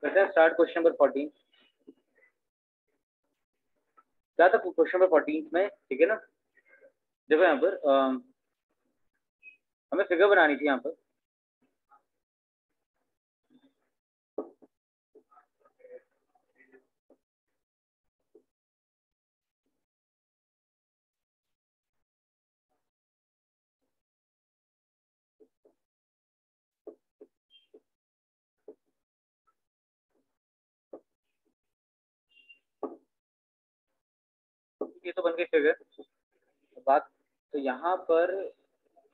करते हैं start question number 14। क्या था क्वेश्चन नंबर 14 में? ठीक है ना, देखो यहाँ पर हमें फिगर बनानी थी यहाँ पर। ये तो बन गई फिगर। बात तो यहाँ पर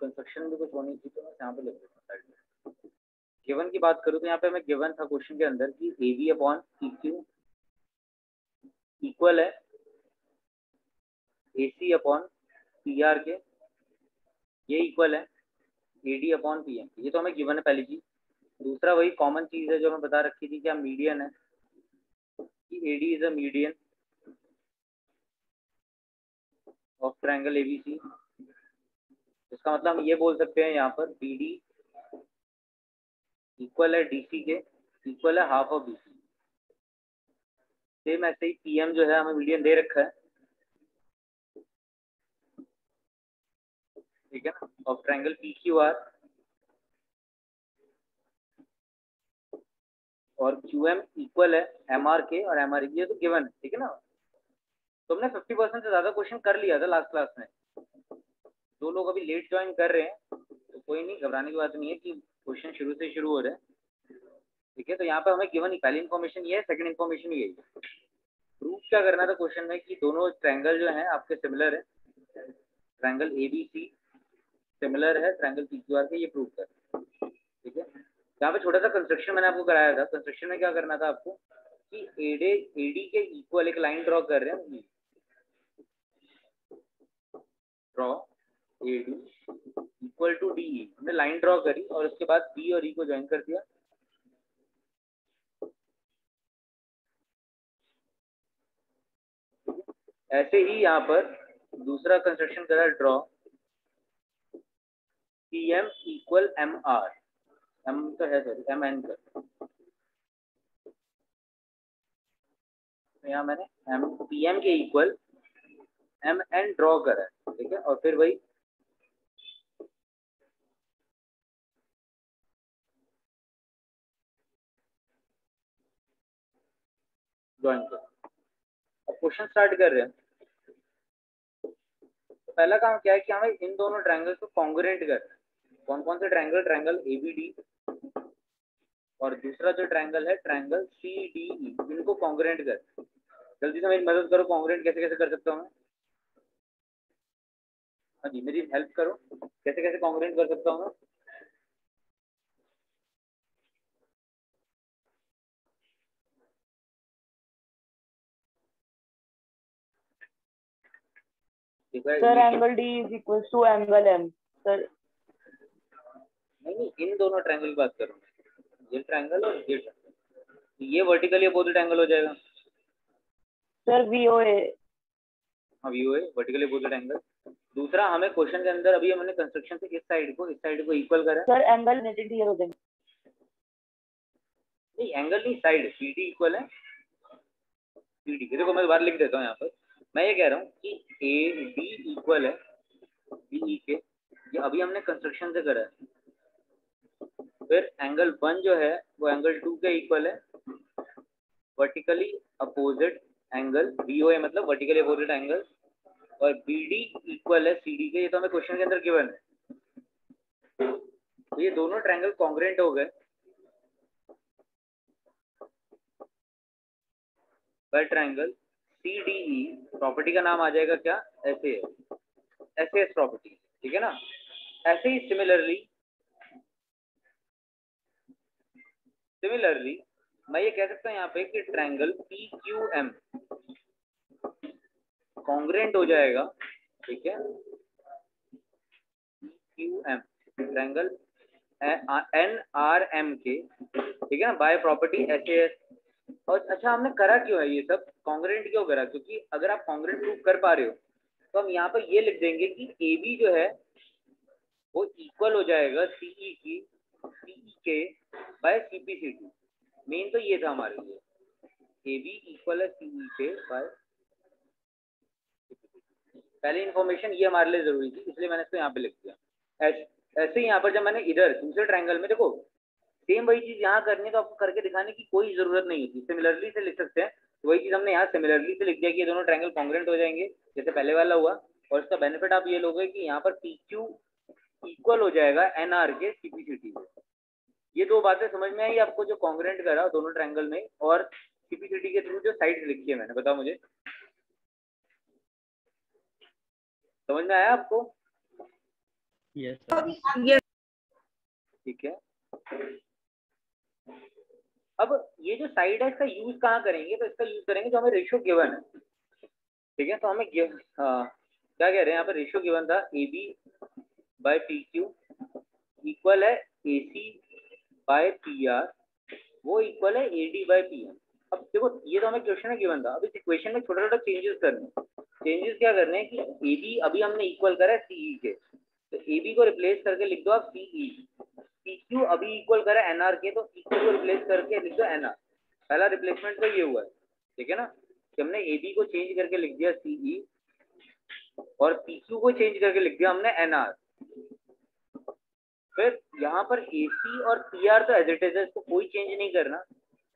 कंस्ट्रक्शन भी कुछ होनी थी, तो मैं यहाँ पे लिख देता हूँ साइड में। गिवन की बात करूँ तो यहाँ पे हमें गिवन था क्वेश्चन के अंदर कि A B upon P Q equal है A C upon P R के, ये इक्वल है A D upon P M. ये तो हमें गिवन है पहली चीज। दूसरा वही कॉमन चीज है जो हमें बता रखी थी, क्या मीडियन है कि A D is a median of triangle ABC. इसका मतलब हम ये बोल सकते हैं यहाँ पर बी डी इक्वल है डी सी के, इक्वल है half of B C. Same ऐसे ही पी एम जो है हमें मीडियन दे रखा है, ठीक है ना, of triangle P Q are, और क्यू एम इक्वल है एम आर के और एम आर, ये तो गिवन है, ठीक है ना। तो हमने 50% से ज्यादा क्वेश्चन कर लिया था लास्ट क्लास में। दो लोग अभी लेट ज्वाइन कर रहे हैं, तो कोई नहीं, घबराने की बात नहीं है कि क्वेश्चन शुरू से शुरू हो रहे हैं, ठीक है। तो यहाँ पे हमें गिवन पहली इन्फॉर्मेशन ये है, सेकंड इन्फॉर्मेशन ये है। प्रूफ क्या करना था क्वेश्चन में कि दोनों ट्रायंगल जो है आपके सिमिलर है, triangle A B C similar है ट्रायंगल पी क्यू आर के, ये प्रूव कर, ठीक है। यहाँ पे छोटा सा कंस्ट्रक्शन मैंने आपको कराया था। कंस्ट्रक्शन में क्या करना था आपको कि एडी के इक्वल एक लाइन ड्रॉ कर रहे हैं, draw AD equal to D E. हमने लाइन ड्रॉ करी और उसके बाद बी और ई को ज्वाइन कर दिया। ऐसे ही यहाँ पर दूसरा कंस्ट्रक्शन करा, draw P M equal M R, M तो है सॉरी एम एन कर, यहाँ मैंने एम पी एम के इक्वल एम एन ड्रॉ करा है, ठीक है। और फिर वही ज्वाइन कर। अब क्वेश्चन स्टार्ट कर रहे हैं। तो पहला काम क्या है कि हमें इन दोनों ट्रायंगल को कॉन्ग्रुएंट करना है। कौन कौन से ट्रायंगल? ट्रायंगल एबीडी और दूसरा जो ट्रायंगल है ट्रायंगल सी डी ई, इनको कॉन्ग्रुएंट कर। जल्दी से मेरी मदद करो, कॉन्ग्रुएंट कैसे कैसे कर सकता हूँ मैं? हाँ जी, मेरी हेल्प करो, कैसे कैसे कॉन्ग्रुएंट कर सकता हूँ मैं? Sir angle D is equal to angle M. Sir नहीं, इन दोनों ट्रायंगल की बात करूँ, ये ट्रायंगल और ये ट्रायंगल, ये वर्टिकली अपोजिट एंगल हो जाएगा। सर वी ओ ए। हाँ, वी ओ ए वर्टिकली अपोजिट एंगल। दूसरा हमें क्वेश्चन के अंदर अभी हमने कंस्ट्रक्शन से इस साइड को इक्वल करा। सर एंगल नेटेड हियर हो जाएंगे। नहीं, एंगल नहीं, साइड सी डी इक्वल है सी डी। देखो मैं दोबारा लिख देता हूँ यहाँ पर। मैं ये कह रहा हूँ कि ए डी इक्वल है बी ई के, ये अभी हमने कंस्ट्रक्शन से करा है। फिर एंगल 1 जो है वो एंगल 2 के इक्वल है, vertically opposite angle B O A, मतलब वर्टिकली अपोजिट एंगल। और बी डी इक्वल है सी डी के, ये तो हमें क्वेश्चन के अंदर गिवन है। तो ये दोनों ट्रायंगल कॉन्ग्रुएंट हो गए by triangle C D E. Property का नाम आ जाएगा क्या? ऐसे एस प्रॉपर्टी, ठीक है ना। ऐसे ही सिमिलरली मैं ये कह सकता हूँ यहाँ पे कि triangle P Q M congruent हो जाएगा, ठीक है, Q M triangle N R M के, ठीक है ना, बाय प्रॉपर्टी एस एस। और अच्छा, हमने करा क्यों है ये सब, कॉन्ग्रुएंट क्यों करा? क्योंकि अगर आप कॉन्ग्रुएंट प्रूव कर पा रहे हो तो हम यहाँ पर ये लिख देंगे कि ए बी जो है वो इक्वल हो जाएगा सीई की सी के by C P C T. Main तो ये था हमारे लिए, ए बी इक्वल है सी के बाय, पहले इन्फॉर्मेशन ये हमारे लिए जरूरी थी इसलिए मैंने इसको यहाँ पे लिख दिया। ऐसे ही यहाँ पर जब मैंने इधर दूसरे ट्रायंगल में देखो सेम वही चीज यहाँ करनी है तो आपको करके दिखाने की कोई जरूरत नहीं होती, सिमिलरली से लिख सकते हैं। तो वही चीज हमने यहाँ सिमिलरली से लिख दिया कि ये दोनों ट्रायंगल कॉन्ग्रुएंट हो जाएंगे जैसे पहले वाला हुआ। और इसका बेनिफिट आप ये लोगे कि यहाँ पर पी क्यू इक्वल हो जाएगा एन आर के सीपीसीटी से। ये दो बातें समझ में आई आपको, जो कॉन्ग्रुएंट करा दोनों ट्रायंगल में और सीपीसीटी के थ्रू जो साइड लिखी है मैंने, बताओ मुझे समझ में आया आपको? यस ठीक है। अब ये जो साइड है इसका यूज कहाँ करेंगे, तो इसका यूज करेंगे जो हमें रेशियो गिवन है। ठीक है, तो हमें क्या कह रहे हैं यहाँ पर, रेशियो गिवन था A B by T Q equal है A C by P R, वो इक्वल है A D by P M. अब देखो ये तो हमें क्वेश्चन में गिवन था, अब इस इक्वेशन में छोटा छोटा चेंजेस करने, चेंजेस क्या करने हैं कि ए बी अभी हमने इक्वल करा है सीई के, तो ए बी को रिप्लेस करके लिख दो आप सीई, पी क्यू अभी इक्वल करा है एनआर के, तो इक्वल को रिप्लेस करके लिख दो एनआर। पहला रिप्लेसमेंट तो ये हुआ है, ठीक है ना, कि हमने ए बी को चेंज करके लिख दिया सीई और पी क्यू को चेंज करके लिख दिया हमने एनआर। फिर यहाँ पर ए सी और पी आर तो एज इट इज है, इसको कोई चेंज नहीं करना,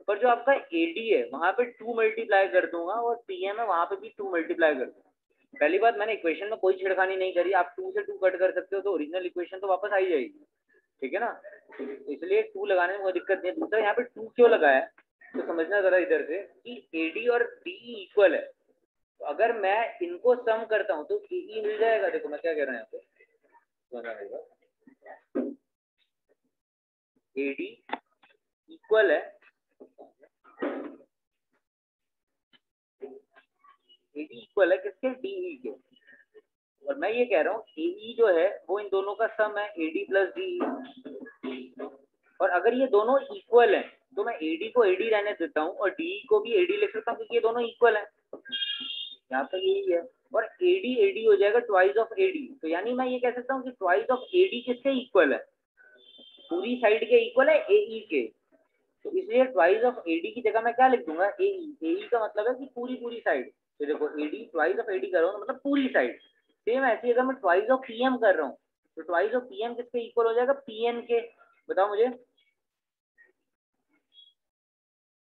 पर जो आपका ए डी है वहां पे 2 मल्टीप्लाई कर दूंगा और पी एम है वहां पे भी 2 मल्टीप्लाई कर दूंगा। पहली बात मैंने इक्वेशन में कोई छेड़खानी नहीं करी, आप 2 से 2 कट कर सकते हो तो ओरिजिनल इक्वेशन तो वापस आ ही जाएगी, ठीक है ना, इसलिए 2 लगाने में कोई दिक्कत नहीं है। दूसरा यहाँ पे 2 क्यों लगाया है तो समझना जरा इधर से कि ए डी और डी इक्वल है, तो अगर मैं इनको सम करता हूँ तो ए ई मिल जाएगा। देखो मैं क्या कह रहा हूँ यहाँ पे, ए डी इक्वल है ए डी इक्वल है किसके, डी ई के, और मैं ये कह रहा हूँ ए ई जो है वो इन दोनों का सम है A D plus D E, और अगर ये दोनों इक्वल हैं तो मैं ए डी को ए डी रहने देता हूँ और डी को भी ए डी लिख सकता हूँ क्योंकि ये दोनों इक्वल हैं, यहाँ पर यही है। और ए डी हो जाएगा ट्वाइस ऑफ ए डी, तो यानी मैं ये कह सकता हूँ कि ट्वाइस ऑफ ए डी किसके इक्वल है, पूरी साइड के इक्वल है ए ई के, तो इसलिए ट्वाइस ऑफ ए डी की जगह मैं क्या लिख दूंगा ए ई का मतलब है कि पूरी पूरी साइड, तो देखो A D twice of A D कर रहा हूँ मतलब पूरी साइड। सेम ऐसे अगर मैं ट्वाइस ऑफ पी एम कर रहा हूँ तो ट्वाइस ऑफ पी एम किसके इक्वल हो जाएगा, पी एन के, बताओ मुझे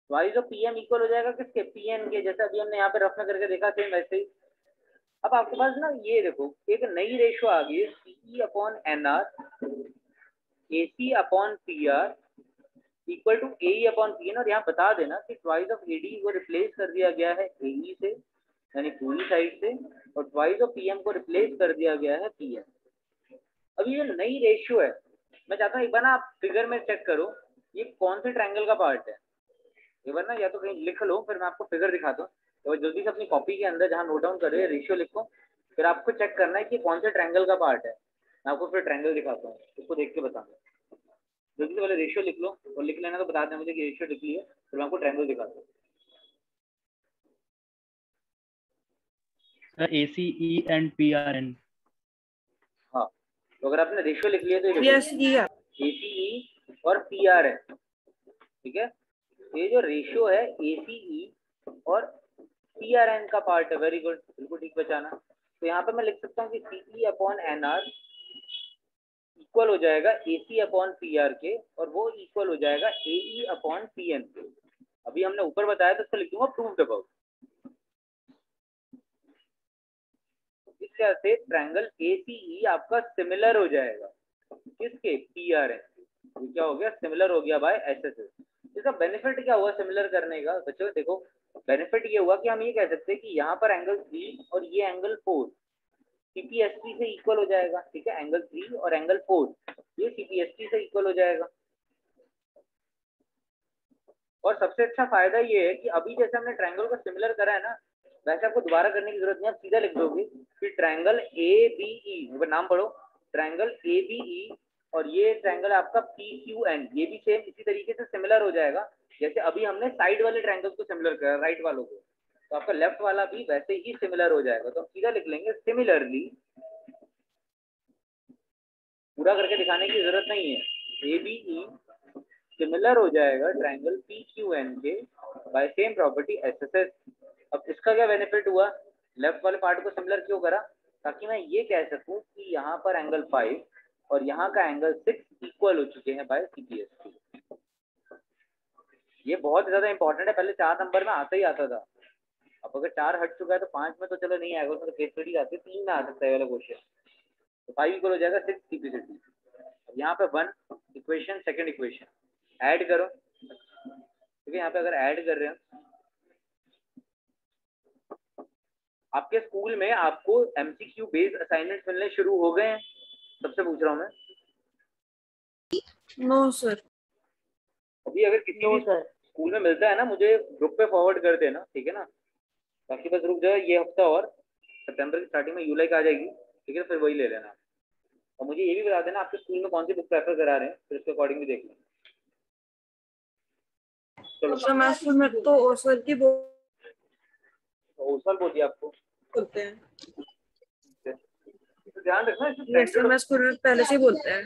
twice of P M equal हो जाएगा किसके, पी एन के, जैसे अभी हमने यहाँ पे रफ में करके देखा सेम वैसे ही। अब आपके पास ना ये देखो एक नई रेशो आ गई है CE upon N R, A C upon P R equal to A E upon P N, और यहाँ बता देना कि ट्वाइस ऑफ ए डी को रिप्लेस कर दिया गया है ए ई से यानी पूरी साइड से, और ट्वाइस ऑफ पी एम को रिप्लेस कर दिया गया है पी एम। अब ये जो नई रेशियो है मैं चाहता हूँ एक बार ना आप फिगर में चेक करो ये कौन से ट्रायंगल का पार्ट है, एक बार ना या तो कहीं लिख लो फिर मैं आपको फिगर दिखाता हूँ, तो जल्दी से अपनी कॉपी के अंदर जहाँ नोट डाउन कर रहे हैं रेशियो लिखो, फिर आपको चेक करना है कि कौन से ट्रायंगल का पार्ट है। मैं आपको फिर ट्रायंगल दिखाता हूँ, उसको देख के बताऊंगा। जल्दी से पहले रेशियो लिख लो और लिख लेना तो बता दें मुझे कि रेशियो लिख ली है, फिर मैं आपको ट्रायंगल दिखाता हूँ। ACE and PRN। हाँ तो अगर आपने रेशियो लिख लिया तो ये ACE और PRN, ठीक है, ये जो रेशियो है ACE और PRN का पार्ट है, वेरी गुड, बिल्कुल ठीक बचाना। तो यहाँ पर मैं लिख सकता हूँ कि CE अपॉन NR इक्वल हो जाएगा AC अपॉन PR के, और वो इक्वल हो जाएगा AE अपॉन PN के। अभी हमने ऊपर बताया तो इसको लिख दूंगा प्रूव्ड अबाउट। इस तरह से ट्रायंगल ACE आपका सिमिलर हो जाएगा किसके, PRN, क्या हो गया, सिमिलर हो गया बाय SSS। इसका बेनिफिट क्या हुआ सिमिलर करने का बच्चों, देखो बेनिफिट ये हुआ कि हम ये कह सकते हैं कि यहाँ पर एंगल 3 और ये एंगल 4 CPST से इक्वल हो जाएगा, ठीक है, एंगल 3 और एंगल 4 ये CPST से इक्वल हो जाएगा। और सबसे अच्छा फायदा ये है कि अभी जैसे हमने ट्रायंगल को सिमिलर करा है ना, वैसे आपको दोबारा करने की जरूरत नहीं, आप सीधा लिख दोगे कि ट्रायंगल ABE, नाम पढ़ो, ट्रायंगल ABE और ये ट्रायंगल आपका PQN, ये भी सेम इसी तरीके से सिमिलर हो जाएगा जैसे अभी हमने साइड वाले ट्रायंगल को सिमिलर करा राइट वालों को, तो आपका लेफ्ट वाला भी वैसे ही सिमिलर हो जाएगा। तो हम सीधा लिख लेंगे सिमिलरली, पूरा करके दिखाने की जरूरत नहीं है, ABE सिमिलर हो जाएगा ट्रायंगल पी क्यू एन के by same property S S S. अब इसका क्या बेनिफिट हुआ, लेफ्ट वाले पार्ट को सिमिलर क्यों करा, ताकि मैं ये कह सकूं कि यहाँ पर एंगल 5 और यहाँ का एंगल 6 इक्वल हो चुके हैं बाय सीपीएस। ये बहुत ज्यादा इंपॉर्टेंट है, पहले 4 नंबर में आता ही आता था। अब अगर 4 हट चुका है तो 5 में तो चलो नहीं आएगा, उसमें तो केस स्टडी आती है, 3 में आ सकता है वाला क्वेश्चन। तो 5 इक्वल हो जाएगा 6 सीपीसीटी। अब यहाँ पे 1 इक्वेशन सेकंड इक्वेशन ऐड करो, ठीक है। यहाँ पे अगर ऐड कर रहे हैं, आपके स्कूल में आपको एमसीक्यू बेस्ड असाइनमेंट मिलने शुरू हो गए हैं? सबसे पूछ रहा हूँ मैं। No sir. अभी अगर किसी भी स्कूल में मिलता है ना, मुझे ग्रुप पे फॉरवर्ड कर देना, ठीक है ना। बाकी बस रुक जाओ ये हफ्ता, और सितंबर की स्टार्टिंग में यूलाई आ जाएगी, ठीक है। फिर वही ले लेना। और मुझे ये भी बता देना आपके स्कूल में कौन सी बुक प्रेफर करा रहे हैं, फिर उसके अकॉर्डिंग भी देख लें। चलो सर मैं स्कूल में तो ओसवाल की ओसवाल बोलिए आपको बोलते हैं, तो ध्यान रखना वैसे मैं स्कूल में पहले से ही बोलते हैं।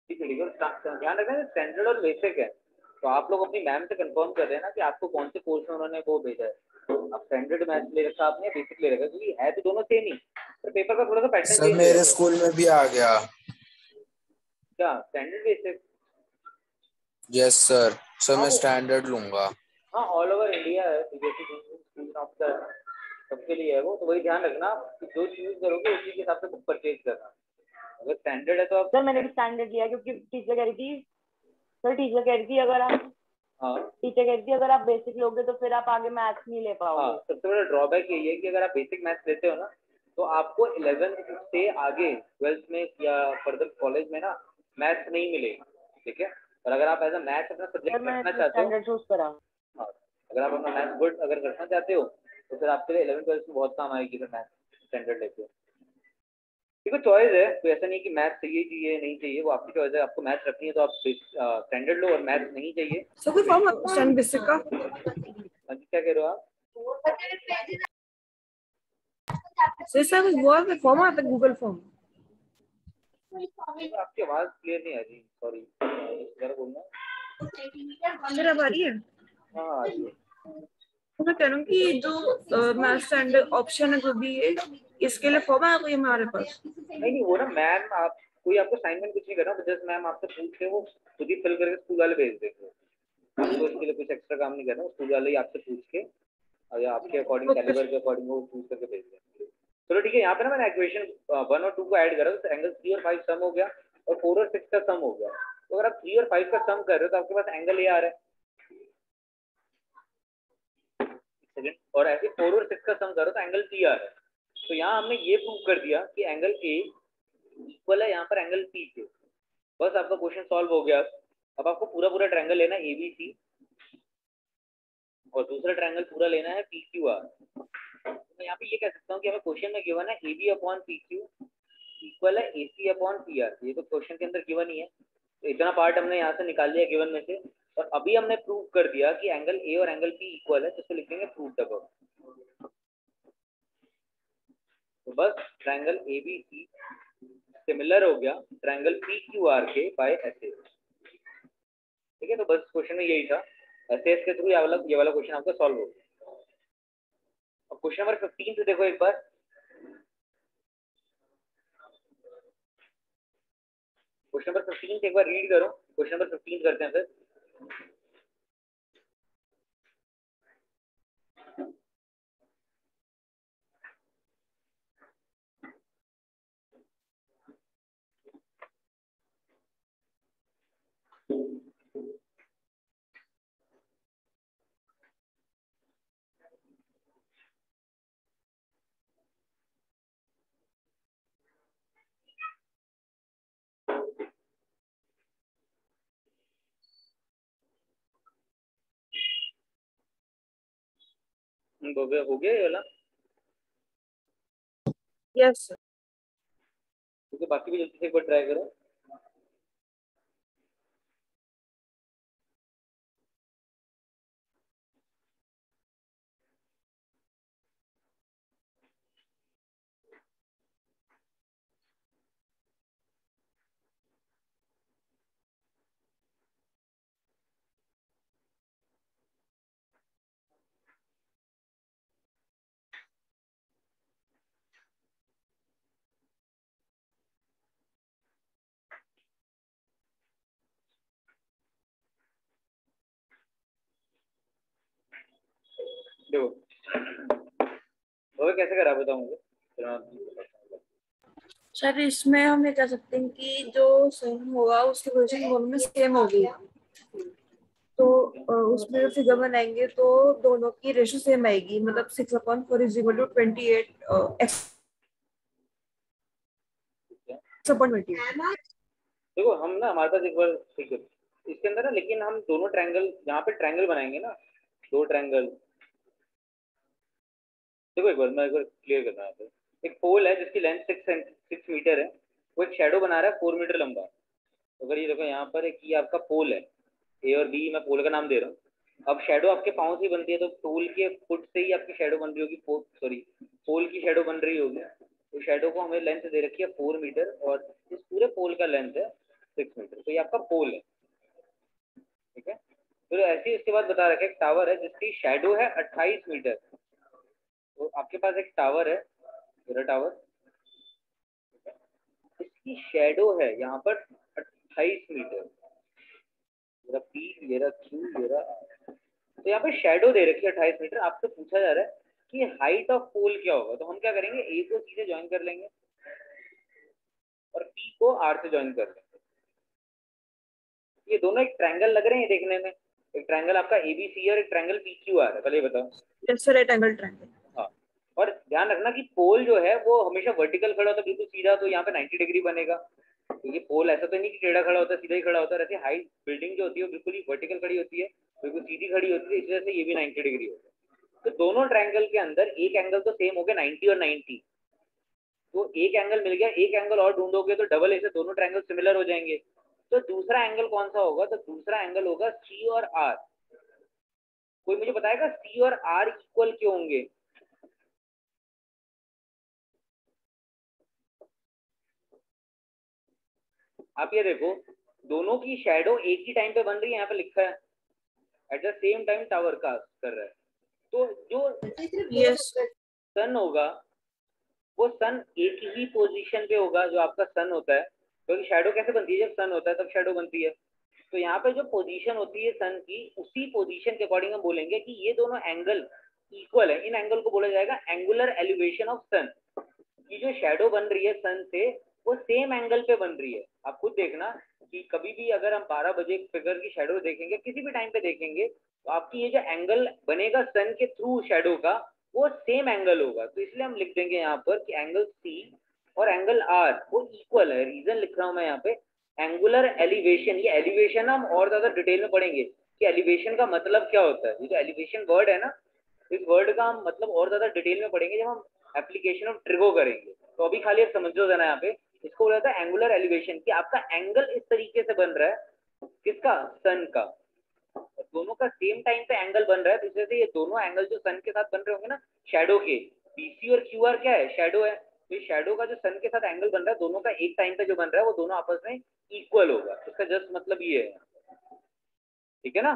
ठीक है, ध्यान रखना स्टैंडर्ड और बेसिक है। तो आप लोग अपनी मैम से कंफर्म कर देना कि आपको कौन से कोर्स में उन्होंने वो भेजा है। अब स्टैंडर्ड मैथ्स ले रखा आपने, बेसिक ले रखा, क्योंकि है तो दोनों सेम ही, पर पेपर का थोड़ा सा पैटर्न सर मेरे स्कूल में भी आ गया। क्या standard basic? Yes sir. Sir मैं स्टैंडर्ड लूंगा। हाँ, ऑल ओवर इंडिया है, सबके लिए है वो। तो वही ध्यान रखना कि जो चूज करोगे उसी के हिसाब से बुक परचेज करना। अगर स्टैंडर्ड है तो आप सर मैंने भी स्टैंडर्ड लिया क्योंकि टीचर कह रही थी, सर टीचर कह रही थी अगर आप टीचर कह रही थी अगर आप बेसिक लोगे तो फिर आप आगे मैथ्स नहीं ले पाओगे। हाँ, सबसे बड़ा ड्रॉबैक यही है कि अगर आप बेसिक मैथ्स लेते हो ना, तो आपको 11th से आगे 12th में या फर्दर कॉलेज में ना मैथ्स नहीं मिलेगा, ठीक है। और अगर आप एज अ मैथ्स अपना सब्जेक्ट रखना चाहते हो, स्टैंडर्ड चूज करा। हाँ, अगर आप अपना मैथ्स गुड अगर रखना चाहते हो तो फिर आपके लिए 11th 12th में बहुत काम आएगी फिर मैथ्स स्टैंडर्ड लेके। देखो चॉइस है, तो ऐसा नहीं कि मैथ्स चाहिए नहीं चाहिए, वो आपकी चॉइस है। आपको मैथ्स रखनी है तो आप स्टैंडर्ड लो, और मैथ्स नहीं चाहिए सर कोई फॉर्म स्टैंड बेसिक का? हाँ जी, क्या कह रहे हो आप? सर वो फॉर्म आता है गूगल फॉर्म। आपकी आवाज क्लियर नहीं आ रही, सॉरी, जरा बोलना। सर अब आ रही है? हाँ आ रही है। तो मैं कह रहा हूँ कि जो मैथ स्टैंडर्ड ऑप्शन है जो भी है, इसके लिए फॉर्म है कोई हमारे पास? नहीं, वो ना मैम, आप कोई आपको असाइनमेंट कुछ नहीं करना, जस्ट मैम आपसे पूछ के वो खुद ही फिल करके स्कूल वाले भेज देंगे। आपको इसके लिए कुछ एक्स्ट्रा काम नहीं करना, स्कूल वाले ही आपसे पूछ के या आपके अकॉर्डिंग कैलिबर के अकॉर्डिंग वो चूज करके भेज देंगे। चलो ठीक है, यहाँ पे ना मैंने इक्वेशन 1 और 2 को ऐड करा, तो एंगल 3 और 5 सम हो गया, और 4 और 6 का सम हो गया। तो अगर आप 3 और 5 का सम कर रहे हो तो आपके पास एंगल ए आ रहा है, सेकंड, और ऐसे 4 और 6 का सम करो तो एंगल पी आ रहा है। तो यहाँ हमने ये प्रूव कर दिया कि एंगल ए इक्वल है यहाँ पर एंगल पी के। बस आपका क्वेश्चन सॉल्व हो गया। अब आपको पूरा पूरा ट्रायंगल लेना है एबीसी, और दूसरा ट्रायंगल पूरा लेना है पी क्यू आर। मैं यहाँ पे ये कह सकता हूँ कि हमें क्वेश्चन में गिवन है A B upon P Q equal है A C upon P R. ये तो क्वेश्चन के अंदर गिवन ही है, तो इतना पार्ट हमने यहाँ से निकाल लिया गिवन में से। और अभी हमने प्रूव कर दिया कि एंगल ए और एंगल पी इक्वल है, तो इसको लिखेंगे प्रूव्ड अबव। तो बस triangle A B C similar हो गया ट्रायंगल पी क्यू आर के बाय एस ए, ठीक है। तो बस क्वेश्चन में यही था, एस एस के थ्रू ये वाला क्वेश्चन आपका सॉल्व हो गया। अब क्वेश्चन नंबर 15 से देखो एक बार। क्वेश्चन नंबर 15 से एक बार रीड करो, क्वेश्चन नंबर 15 करते हैं फिर। हो गया ये वाला? Yes sir. ठीक है, बाकी भी जल्दी से एक बार ट्राई करो। देखो वो कैसे करा बताओ मुझे। सर इसमें हम ये कह सकते हैं कि जो सन होगा उसकी पोजीशन दोनों में सेम होगी, तो उसमें जो फिगर बनाएंगे तो दोनों की रेशो सेम आएगी, मतलब 6/4 इज इक्वल टू 28 x/28। देखो हम ना हमारे पास एक बार ठीक है इसके अंदर ना, लेकिन हम दोनों ट्रायंगल यहाँ पे ट्रायंगल बनाएंगे ना, दो ट्रायंगल। देखो एक बार मैं एक बार क्लियर करना है। तो एक पोल है जिसकी लेंथ 6 मीटर है, वो एक शेडो बना रहा है 4 मीटर लंबा। तो अगर ये देखो यहाँ पर एक ये आपका पोल है, ए और बी मैं पोल का नाम दे रहा हूँ। अब शेडो आपके पाँव से बनती है, तो पोल के फुट से ही आपकी शेडो बन रही होगी, सॉरी पोल की शेडो बन रही होगी। तो शेडो को हमें लेंथ दे रखी है 4 मीटर और इस पूरे पोल का लेंथ है 6 मीटर। तो ये आपका पोल है, ठीक है। तो ऐसे ही इसके बाद बता रखा है एक टावर है जिसकी शेडो है 28 मीटर। तो आपके पास एक टावर है, मेरा टावर, इसकी शेडो है यहाँ पर 28 मीटर। मेरा पी, मेरा क्यू, मेरा आर। तो यहाँ पे शेडो दे रखी है 28 मीटर। आपसे पूछा जा रहा है कि हाइट ऑफ पोल क्या होगा। तो हम क्या करेंगे, ए को सी से ज्वाइन कर लेंगे और पी को आर से ज्वाइन कर लेंगे। ये दोनों एक ट्रायंगल लग रहे हैं देखने में, एक ट्रायंगल आपका एबीसी और एक ट्रायंगल पी क्यू आर है। पहले बताओ। Yes sir, right angle triangle. हाँ, और ध्यान रखना कि पोल जो है वो हमेशा वर्टिकल खड़ा होता है, बिल्कुल सीधा, तो यहाँ पे 90 डिग्री बनेगा। क्योंकि पोल ऐसा तो नहीं कि टेढ़ा खड़ा होता है, सीधा ही खड़ा होता है। ऐसे हाई बिल्डिंग जो होती है बिल्कुल ही वर्टिकल खड़ी होती है, बिल्कुल सीधी खड़ी होती है, इस वजह से ये भी 90 डिग्री होता है। तो दोनों ट्रायंगल के अंदर एक एंगल तो सेम हो गया 90 और 90, तो एक एंगल मिल गया। एक एंगल और ढूंढोगे तो डबल ऐसे दोनों ट्रायंगल सिमिलर हो जाएंगे। तो दूसरा एंगल कौन सा होगा, तो दूसरा एंगल होगा सी और आर। कोई मुझे बताएगा सी और आर इक्वल क्यों होंगे? आप ये देखो, दोनों की शेडो एक ही टाइम पे बन रही है, यहाँ पे लिखा है at the same time tower का कर रहा है। तो जो यस सन होगा वो सन एक ही पोजीशन पे होगा, जो आपका सन होता है। क्योंकि शेडो कैसे बनती है, जब सन होता है तब शेडो बनती है। तो यहाँ पे जो पोजीशन होती है सन की, उसी पोजीशन के अकॉर्डिंग हम बोलेंगे कि ये दोनों एंगल इक्वल है। इन एंगल को बोला जाएगा एंगुलर एलिवेशन ऑफ सन। की जो शेडो बन रही है सन से वो सेम एंगल पे बन रही है। आप खुद देखना कि कभी भी अगर हम 12 बजे फिगर की शेडो देखेंगे, किसी भी टाइम पे देखेंगे, तो आपकी ये जो एंगल बनेगा सन के थ्रू शेडो का, वो सेम एंगल होगा। तो इसलिए हम लिख देंगे यहाँ पर कि एंगल सी और एंगल आर वो इक्वल है। रीजन लिख रहा हूँ मैं यहाँ पे एंगुलर एलिवेशन। ये एलिवेशन हम और ज्यादा डिटेल में पढ़ेंगे कि एलिवेशन का मतलब क्या होता है। ये जो एलिवेशन वर्ड है ना, इस वर्ड का हम मतलब और ज्यादा डिटेल में पढ़ेंगे जब हम एप्लीकेशन ऑफ ट्रिगो करेंगे। तो अभी खाली आप समझो देना यहाँ पे, इसको बोला जाता है एंगुलर एलिवेशन, कि आपका एंगल इस तरीके से बन रहा है, किसका, सन का। दोनों का सेम टाइम पे एंगल बन रहा है, तो इस वजह से ये दोनों एंगल जो सन के साथ बन रहे होंगे ना, शेडो के, बीसी और क्यूआर क्या है, शेडो है। तो शेडो का जो सन के साथ एंगल बन रहा है, दोनों का एक टाइम पे जो बन रहा है, वो दोनों आपस में इक्वल होगा। इसका जस्ट मतलब ये है, ठीक है ना।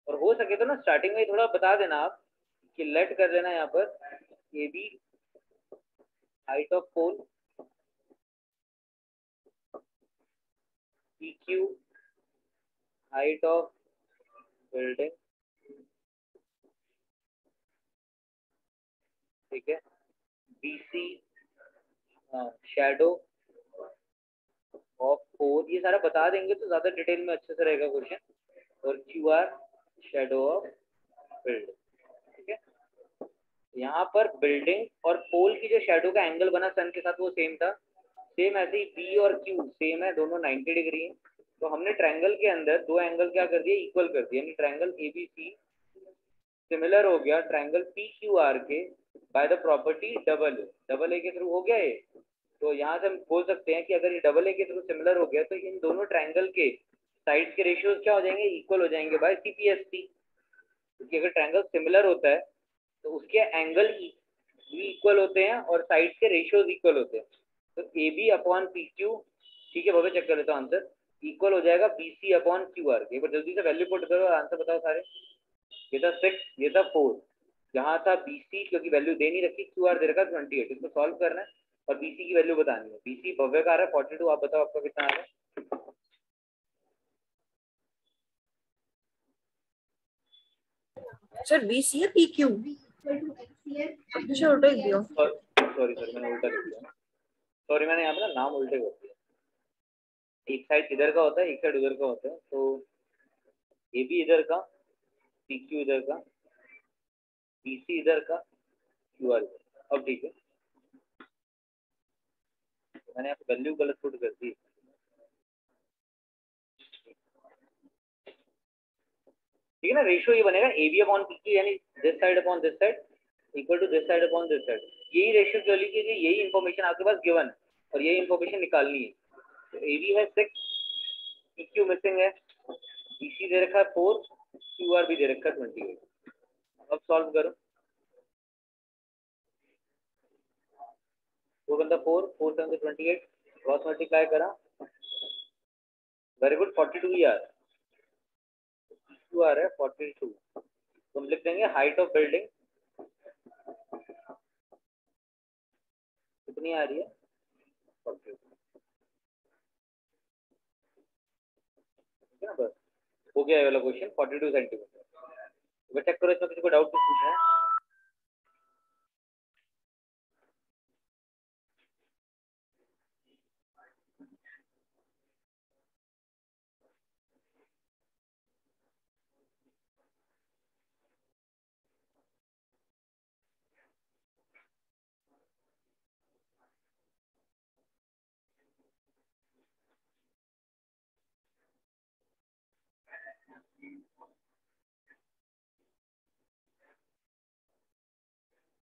और हो सके तो ना स्टार्टिंग में थोड़ा बता देना आप कि लेट कर देना यहाँ पर A B height of pole, P Q height of building, ठीक है, B C shadow of pole, ये सारा बता देंगे तो ज्यादा डिटेल में अच्छे से रहेगा क्वेश्चन। और Q R shadow of building, ठीक है। यहाँ पर बिल्डिंग और पोल की जो शेडो का एंगल बना सन के साथ वो सेम था, सेम ऐसे ही पी और क्यू सेम है, दोनों 90 डिग्री है। तो हमने ट्रायंगल के अंदर दो एंगल क्या कर दिया, इक्वल कर दिया, यानी ट्रायंगल एबीसी सिमिलर हो गया ट्रायंगल पी क्यू आर के by the property double A के थ्रू हो गया ये। तो यहाँ से हम बोल सकते हैं कि अगर ये डबल ए के थ्रू सिमिलर हो गया तो इन दोनों ट्रायंगल के साइड के रेशियोज क्या हो जाएंगे, इक्वल हो जाएंगे बाय सीपीएसटी। क्योंकि अगर ट्रायंगल सिमिलर होता है तो उसके एंगल भी इक्वल होते हैं और साइड के रेशियोज इक्वल होते हैं। तो A B upon P Q, ठीक है, भव्य चेक कर लेता हूँ आंसर, इक्वल हो जाएगा B C upon Q R के। एक बार जल्दी से वैल्यू पुट करो और आंसर बताओ सारे। ये था 6, ये था 4, यहाँ था बी सी, क्योंकि वैल्यू दे नहीं रखी, क्यू आर दे रखा 28, इसको सॉल्व करना है और बी सी की वैल्यू बतानी है। बी सी भव्य का आ रहा है 42, आप बताओ आपका कितना आ रहा है। सर BC है PQ उल्टा लिख दियो। सॉरी मैंने उल्टा लिख दिया। सॉरी मैंने यहाँ पे ना नाम उल्टे कर दिया। एक साइड इधर का होता है, एक साइड उधर का होता है। तो ए बी इधर का, PQ इधर का, BC इधर का, QR इधर। अब ठीक है, तो मैंने यहाँ पे वैल्यू गलत पुट कर दी। ठीक है ना, रेशियो ये बनेगा AB अपॉन PQ, यानी this side upon this side equal to this side upon this side. यही रेशियो क्यों लिखी है? यही इंफॉर्मेशन आपके पास गिवन है और यही इंफॉर्मेशन निकालनी है। तो AB है 6, PQ मिसिंग है, BC दे रखा है 4, QR भी दे रखा है 28। अब सॉल्व करो। 4 बंदा 4, 4 7 28, क्रॉस मल्टीप्लाई करा, वेरी गुड, 42 ही आ रहा है, PQ आ रहा है 42। तो हम लिख देंगे हाइट ऑफ बिल्डिंग कितनी आ रही है, 42। ठीक है ना, बस हो गया ये वाला क्वेश्चन 42 सेंटीमीटर। चेक करो इसमें किसी को डाउट कुछ पूछना है?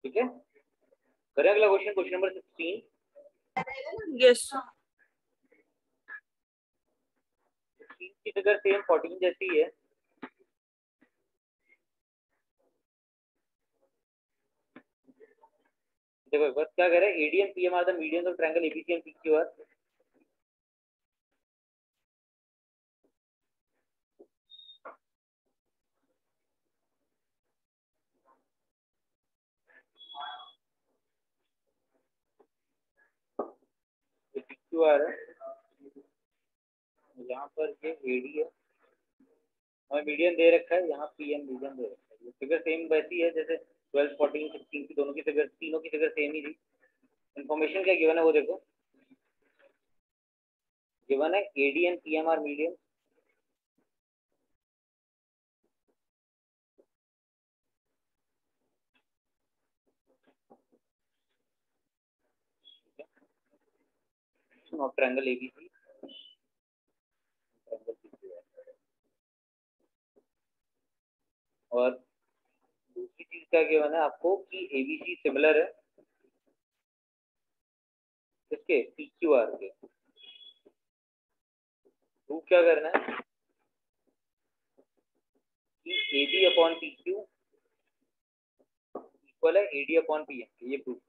ठीक है, करें अगला क्वेश्चन, क्वेश्चन नंबर 16। यस 16 की फिगर सेम 14 जैसी है। देखो बस क्या कह रहे हैं, AD and PM are the medians of triangle ABC and PQR। PQR है, यहाँ पर ये AD है, हमें मीडियन दे रखा है, यहाँ PM मीडियन दे रखा है। ये फिगर सेम वैसी है जैसे 12 14 16 की, दोनों की फिगर, तीनों की फिगर सेम ही थी। इन्फॉर्मेशन क्या गिवन है वो देखो, गिवन है AD and PM are median. Of triangle ABC, triangle PQR। और दूसरी चीज क्या गिवन है आपको कि ABC सिमिलर है किसके, PQR के। प्रूव क्या करना है कि AB अपॉन PQ इक्वल है AD अपॉन PM, ये प्रूव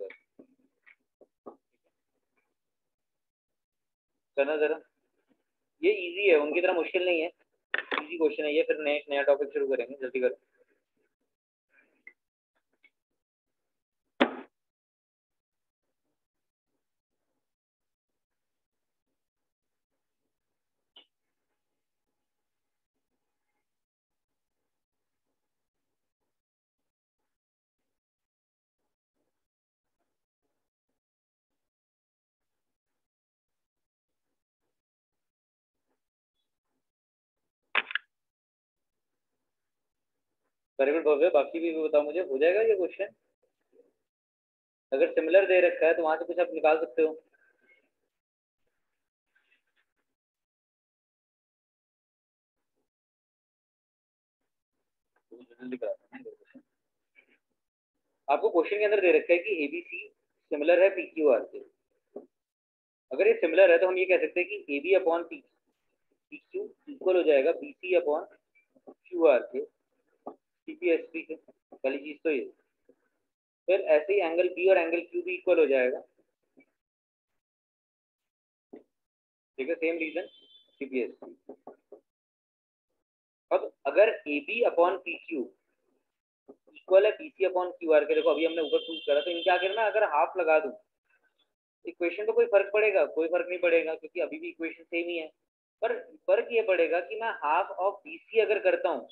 करना जरा। ये इजी है, उनकी तरह मुश्किल नहीं है, इजी क्वेश्चन है ये। फिर नया टॉपिक शुरू करेंगे, जल्दी करो। वेरी गुड भव्य, बाकी भी बताओ मुझे, हो जाएगा ये क्वेश्चन? अगर सिमिलर दे रखा है तो वहां से कुछ आप निकाल सकते हो। आपको क्वेश्चन के अंदर दे रखा है कि ABC सिमिलर है PQR से। अगर ये सिमिलर है तो हम ये कह सकते हैं कि AB अपॉन PQ इक्वल हो जाएगा BC अपॉन QR के CPSP के। पहली चीज तो ये, फिर ऐसे ही एंगल B और एंगल Q भी इक्वल हो जाएगा। ठीक है, सेम रीजन CPSP। अब अगर AB अपॉन PQ इक्वल है BC अपॉन QR के, देखो अभी हमने ऊपर प्रूव करा, तो इनके आखिर में अगर हाफ लगा दूं इक्वेशन तो कोई फर्क पड़ेगा? कोई फर्क नहीं पड़ेगा, क्योंकि अभी भी इक्वेशन सेम ही है। पर फर्क ये पड़ेगा कि मैं हाफ ऑफ BC अगर करता हूँ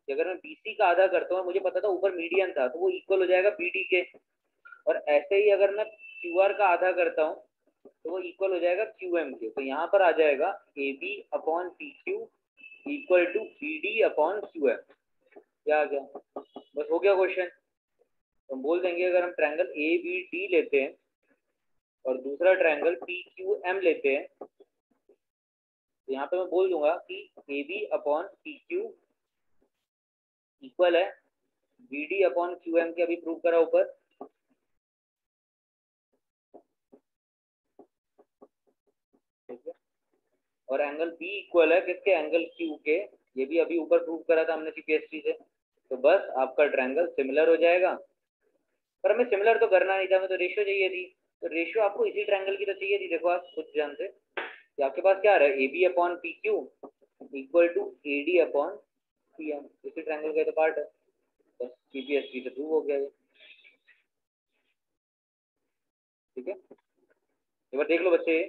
कि अगर मैं BC का आधा करता हूँ, मुझे पता था ऊपर मीडियन था, तो वो इक्वल हो जाएगा BD के। और ऐसे ही अगर मैं QR का आधा करता हूँ तो वो इक्वल हो जाएगा QM के। तो यहाँ पर आ जाएगा AB upon PQ equal to BD upon QM। क्या आ गया? बस हो गया क्वेश्चन। तो हम बोल देंगे अगर हम ट्रायंगल ABD लेते हैं और दूसरा ट्रायंगल PQM लेते हैं, तो यहाँ पे मैं बोल दूंगा कि AB अपॉन PQ इक्वल है BD अपॉन QM के। अभी प्रूव करा ऊपर। और एंगल B इक्वल है किसके? एंगल Q के। ये भी अभी ऊपर प्रूव करा था हमने CPST से। तो बस आपका ट्रायंगल सिमिलर हो जाएगा। पर हमें सिमिलर तो करना नहीं था, हमें तो रेशियो चाहिए थी। तो रेशियो आपको इसी ट्रायंगल की तो चाहिए थी। देखो आप खुद ध्यान से कि आपके पास क्या आ रहा है, AB upon PQ equal to AD upon PM। इसी ट्रायंगल का तो पार्ट है। बस CPST से प्रूव हो गया ये। ठीक है, एक बार देख लो बच्चे।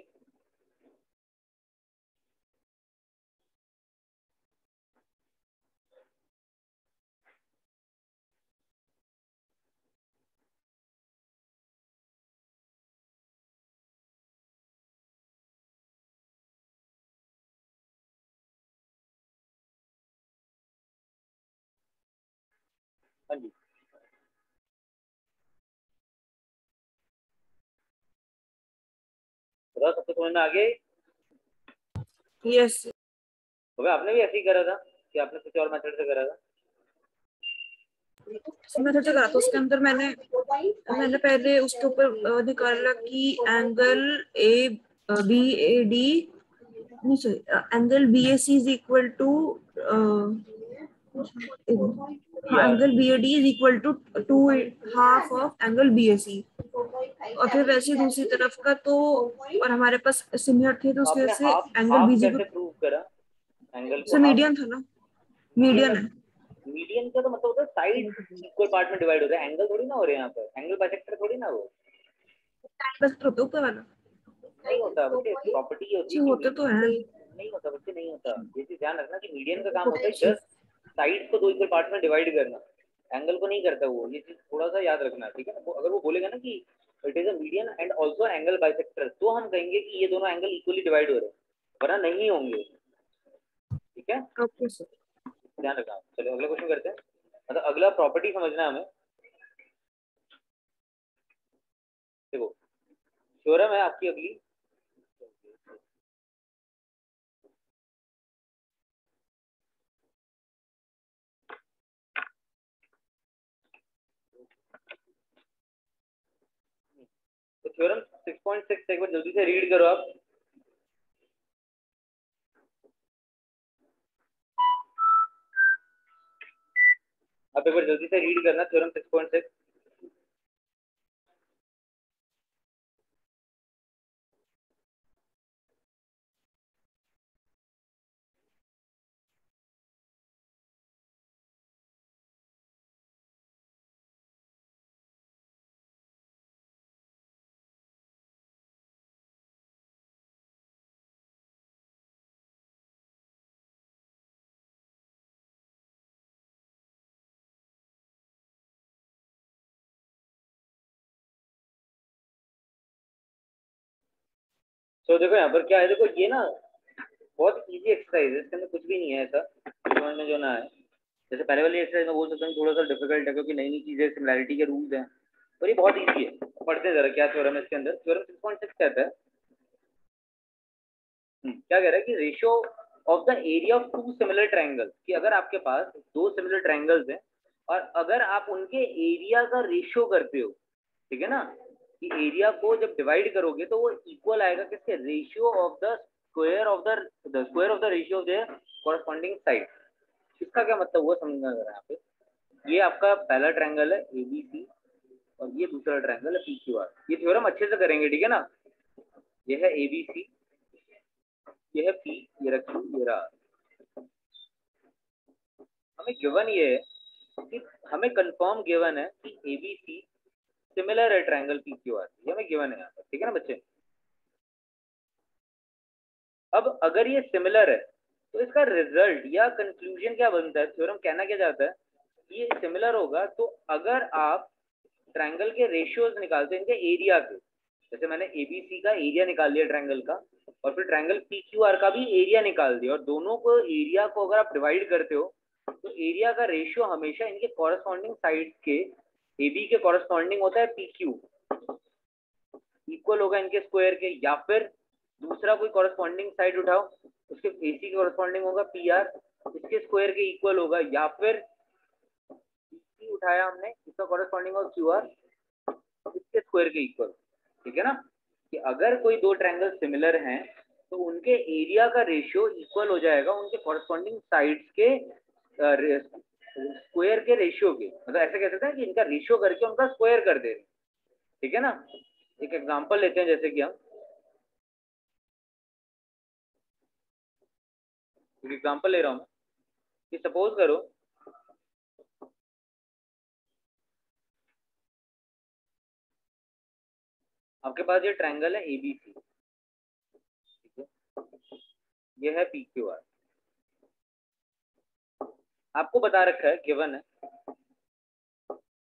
हाँ जी, बताओ सबको समझ में आ गया? यस। तो आपने भी ऐसे ही करा था कि आपने कुछ और मेथड से करा था? मैं सोचा करा, तो उसके अंदर मैंने पहले उसके ऊपर निकाला कि एंगल ABAD नहीं, sorry, angle BAC is equal to angle BAD is equal to 2/2 of angle BAC। और फिर वैसे दूसरी तरफ का तो, और हमारे पास सिमिलर थे तो उसकी आपने वजह से हाफ एंगल हाफ BC कैसे को प्रूव करा? एंगल को से हाफ। मीडियन था ना, मीडियन है। मीडियन का तो मतलब होता है साइड इक्वल पार्ट में डिवाइड होता है। एंगल थोड़ी ना हो रहे हैं यहाँ पर, एंगल बाइसेक्टर थोड़ी ना वो। बस तो ऊपर वाला नहीं होता बच्चे, प्रॉपर्टी ये होती है कि होते तो है। नहीं होता बच्चे, नहीं होता। ये चीज ध्यान रखना कि मीडियन का काम होता है जस्ट साइड को दो इक्वल पार्ट में डिवाइड करना, एंगल को नहीं करता वो। ये चीज थोड़ा सा याद रखना, ठीक है ना। अगर वो बोलेगा ना कि it is a median and also angle bisector, तो हम कहेंगे कि ये दोनों एंगल इक्वली डिवाइड हो रहे हैं, वरना नहीं होंगे। ठीक है, ओके सर। ध्यान रखना। चलो अगला क्वेश्चन करते हैं। मतलब अगला प्रॉपर्टी समझना है हमें। देखो थ्योरम है आपकी अगली। तो थ्योरम 6.6 एक बार जल्दी से रीड करो आप। एक बार जल्दी से रीड करना थ्योरम 6.6। तो देखो यहाँ पर क्या है, देखो ये ना बहुत इजी एक्सरसाइज है, इसके अंदर कुछ भी नहीं है ऐसा समझ में जो ना है। जैसे पहले वाली एक्सरसाइज में बोल सकता हूँ थोड़ा सा डिफिकल्ट है क्योंकि नई नई चीजें, सिमिलैरिटी के रूल्स हैं, पर ये बहुत इजी है। पढ़ते हैं जरा क्या थ्योरम है इसके अंदर। थ्योरम 6.6 कहता है, क्या कह रहा है कि ratio of the area of two similar triangles, कि अगर आपके पास दो सिमिलर ट्रायंगल्स हैं और अगर आप उनके एरिया का रेशियो करते हो, ठीक है ना, कि एरिया को जब डिवाइड करोगे तो वो इक्वल आएगा किसके? Ratio of the square of the square of the ratio of the corresponding side. इसका क्या मतलब हुआ समझना जरा यहाँ पे। ये आपका पहला ट्रायंगल है ABC और ये दूसरा ट्रायंगल है PQR। ये थ्योरम अच्छे से करेंगे, ठीक है ना। ये है ABC, ये है P, ये रहा Q, ये रहा। हमें गिवन ये है कि हमें कंफर्म गिवन है कि ABC सिमिलर है ट्रायंगल PQR। ये हमें गिवन है यहाँ पर, ठीक है ना बच्चे। अब अगर ये सिमिलर है तो इसका रिजल्ट या कंक्लूजन क्या बनता है, थ्योरम कहना क्या चाहता है, ये सिमिलर होगा। तो अगर आप ट्रायंगल के रेशियोज निकालते हैं इनके एरिया के, जैसे मैंने एबीसी का एरिया निकाल लिया ट्रायंगल का, और फिर ट्रायंगल पीक्यूआर का भी एरिया निकाल दिया, और दोनों को एरिया को अगर आप डिवाइड करते हो तो एरिया का रेशियो हमेशा इनके कॉरस्पॉन्डिंग साइड्स के एबी के कॉरस्पॉन्डिंग होता है पीक्यू, इक्वल होगा इनके स्क्वायर के, या फिर दूसरा कोई कॉरस्पॉन्डिंग साइड उठाओ उसके एसी के कॉरस्पॉन्डिंग होगा पीआर, इसके स्क्वायर के इक्वल होगा, या फिर पीसी उठाया हमने इसका कॉरस्पॉन्डिंग होगा क्यूआर इसके स्क्वायर के इक्वल। ठीक है ना, कि अगर कोई दो ट्रायंगल सिमिलर हैं तो उनके एरिया का रेशियो इक्वल हो जाएगा उनके कॉरस्पॉन्डिंग साइड्स के स्क्वायर के रेशियो के, मतलब ऐसे कह सकते हैं कि इनका रेशियो करके उनका स्क्वायर कर दे रहे हैं। ठीक है ना, एक एग्जांपल लेते हैं, जैसे कि हम एक एग्जांपल ले रहा हूं कि सपोज करो आपके पास ये ट्रायंगल है एबीसी, ठीक है, ये है पीक्यूआर, आपको बता रखा है, गिवन है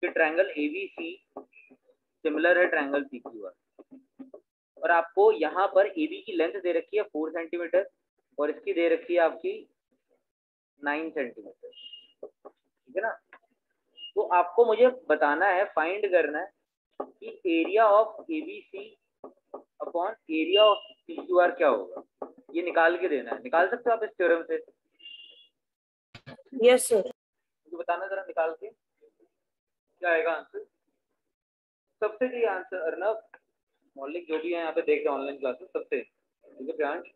कि ट्रायंगल एबीसी सिमिलर है ट्रायंगल पीक्यूआर, और आपको यहाँ पर एबी की लेंथ दे रखी है 4 सेंटीमीटर और इसकी दे रखी है आपकी 9 सेंटीमीटर। ठीक है ना, तो आपको मुझे बताना है, फाइंड करना है कि area of ABC upon area of PQR क्या होगा, ये निकाल के देना है। निकाल सकते हो आप इस थ्योरम से? Yes sir. मुझे बताना जरा निकाल के क्या आएगा आंसर। सबसे सही आंसर अर्नव, मौलिक जो भी है यहाँ पे देख रहे हैं ऑनलाइन क्लासेस सबसे, ठीक है प्रियांश,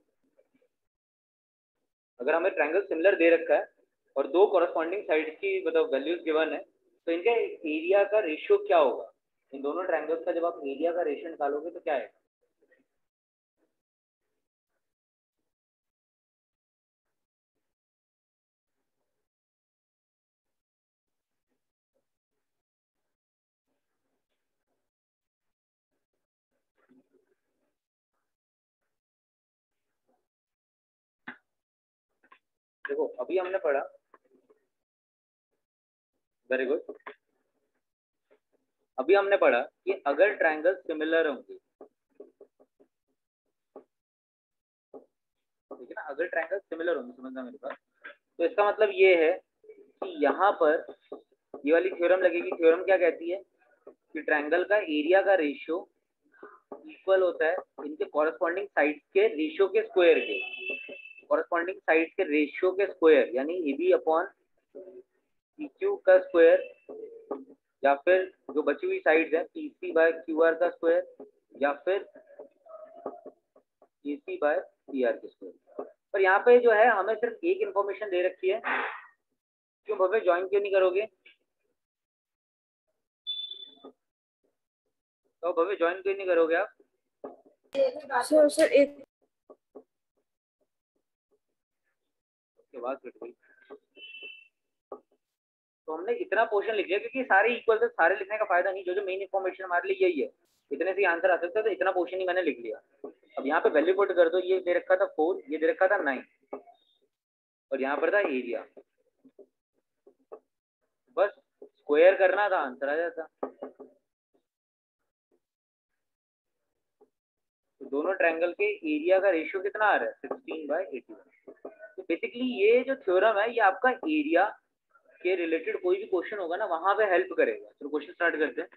अगर हमें ट्रायंगल सिमिलर दे रखा है और दो कॉरस्पॉन्डिंग साइड्स की मतलब वैल्यूज गिवन है, तो इनका एरिया का रेशियो क्या होगा, इन दोनों ट्रायंगल्स का जब आप एरिया का रेशियो निकालोगे तो क्या आएगा। देखो अभी हमने पढ़ा, वेरी गुड, अभी हमने पढ़ा कि अगर ट्रायंगल सिमिलर होंगे, ठीक है ना, अगर ट्रायंगल सिमिलर होंगे, समझना मेरे पास, तो इसका मतलब ये है कि यहाँ पर ये वाली थ्योरम लगेगी। थ्योरम क्या कहती है कि ट्रायंगल का एरिया का रेशियो इक्वल होता है इनके कॉरस्पॉन्डिंग साइड्स के रेशियो के स्क्वायर के, कॉरस्पॉन्डिंग साइड्स के रेशियो के स्क्वायर, यानी एबी अपॉन पीक्यू का स्क्वायर, या फिर जो बची हुई साइड्स है पीसी बाय क्यूआर का स्क्वायर, या फिर एसी बाय पीआर के स्क्वायर। पर यहाँ पे जो है हमें सिर्फ एक इंफॉर्मेशन दे रखी है, क्यों भव्य ज्वाइन क्यों नहीं करोगे, तो भव्य ज्वाइन क्यों नहीं करोगे आप? सर एक बात कट गई। तो हमने इतना पोर्शन लिख लिया क्योंकि सारे इक्वल थे, सारे लिखने का फायदा नहीं, जो मेन इंफॉर्मेशन हमारे लिए यही है, इतने से आंसर आ सकता है, तो इतना पोर्शन ही मैंने लिख लिया। अब यहाँ पे वैल्यू पुट कर दो, ये दे रखा था 4, ये दे रखा था 9 और यहाँ पर था एरिया, बस स्क्वायर करना था, आंसर आ जाता। तो दोनों ट्रायंगल के एरिया का रेशियो कितना आ रहा है 16/81। तो बेसिकली ये जो थ्योरम है ये आपका एरिया के रिलेटेड कोई भी क्वेश्चन होगा ना वहां पे हेल्प करेगा। तो क्वेश्चन स्टार्ट करते हैं।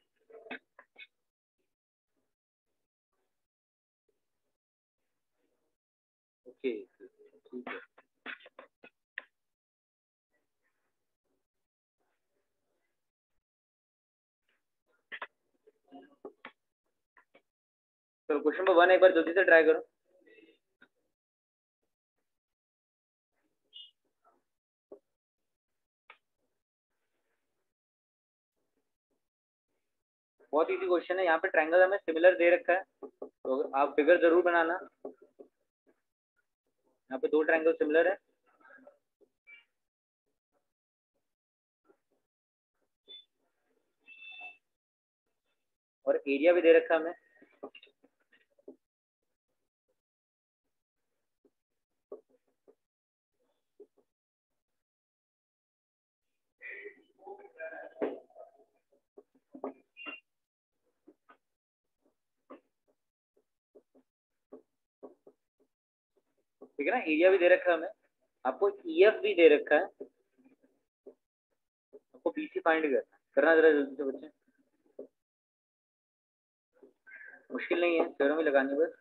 ओके ठीक है, तो क्वेश्चन नंबर 1 एक बार जल्दी से ट्राई करो। बहुत इजी क्वेश्चन है, यहाँ पे ट्रायंगल हमें सिमिलर दे रखा है, तो आप फिगर जरूर बनाना। यहाँ पे दो ट्रायंगल सिमिलर है, और एरिया भी दे रखा है हमें। ठीक है ना, एरिया भी दे रखा है हमें, आपको EF भी दे रखा है, आपको BC फाइंड करना जरा जल्दी से बच्चे, मुश्किल नहीं है, थ्योरम भी लगानी बस।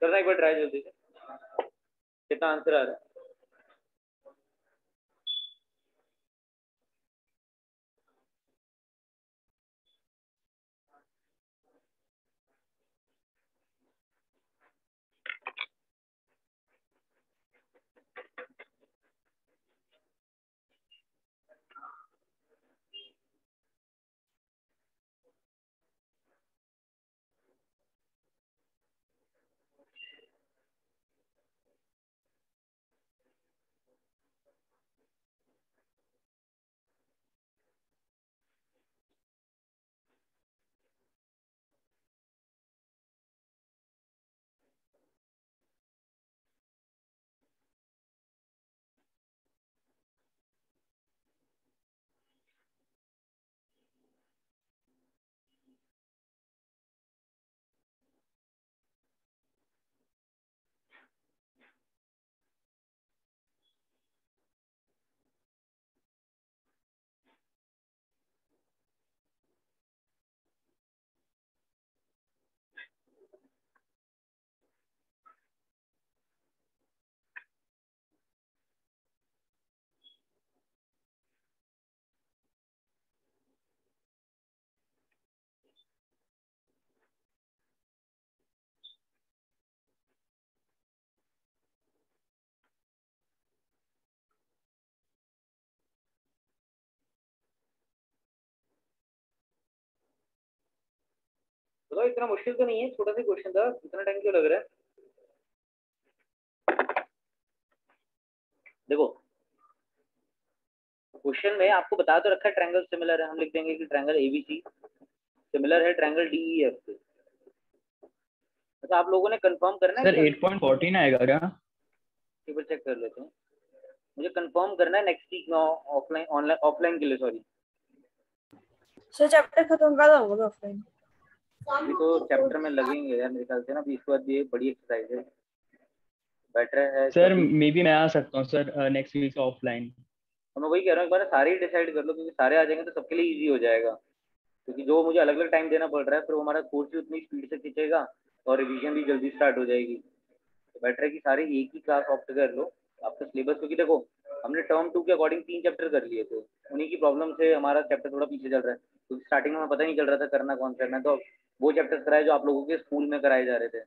करना एक बार ट्राई जल्दी से, कितना आंसर आ रहा है। तो इतना मुश्किल तो नहीं है, छोटा सा क्वेश्चन था, इतना टाइम क्यों लग रहा है। देखो क्वेश्चन में आपको बता तो रखा है ट्रायंगल सिमिलर है, हम लिख देंगे कि ट्रायंगल ABC सिमिलर है ट्रायंगल DEF से। अच्छा आप लोगों ने कंफर्म करना है सर 8.14 आएगा क्या? एक बार चेक कर लेते हैं, मुझे कंफर्म करना है नेक्स्ट वीक में ऑफलाइन के लिए, सॉरी सर चैप्टर खत्म कर दोगे ऑफलाइन? अभी तो चैप्टर में लगेंगे यार मेरे ख्याल से ना, अभी इसके बाद ये बड़ी एक्सरसाइज है, बेटर है सर मे बी मैं आ सकता हूँ सर नेक्स्ट वीक ऑफलाइन। तो मैं वही कह रहा हूँ एक बार सारे ही डिसाइड कर लो, क्योंकि सारे आ जाएंगे तो सबके लिए इजी हो जाएगा, क्योंकि जो मुझे अलग अलग टाइम देना पड़ रहा है फिर वो हमारा कोर्स भी उतनी स्पीड से खींचेगा और रिवीजन भी जल्दी स्टार्ट हो जाएगी। तो बेटर है कि सारे एक ही क्लास ऑप्ट कर लो आपका सिलेबस, क्योंकि देखो हमने टर्म 2 के अकॉर्डिंग 3 चैप्टर कर लिए थे, उन्हीं की प्रॉब्लम से हमारा चैप्टर थोड़ा पीछे चल रहा है, क्योंकि स्टार्टिंग में पता नहीं चल रहा था करना कौन सा है, मैं तो वो चैप्टर्स कराए जो आप लोगों के स्कूल में कराए जा रहे थे।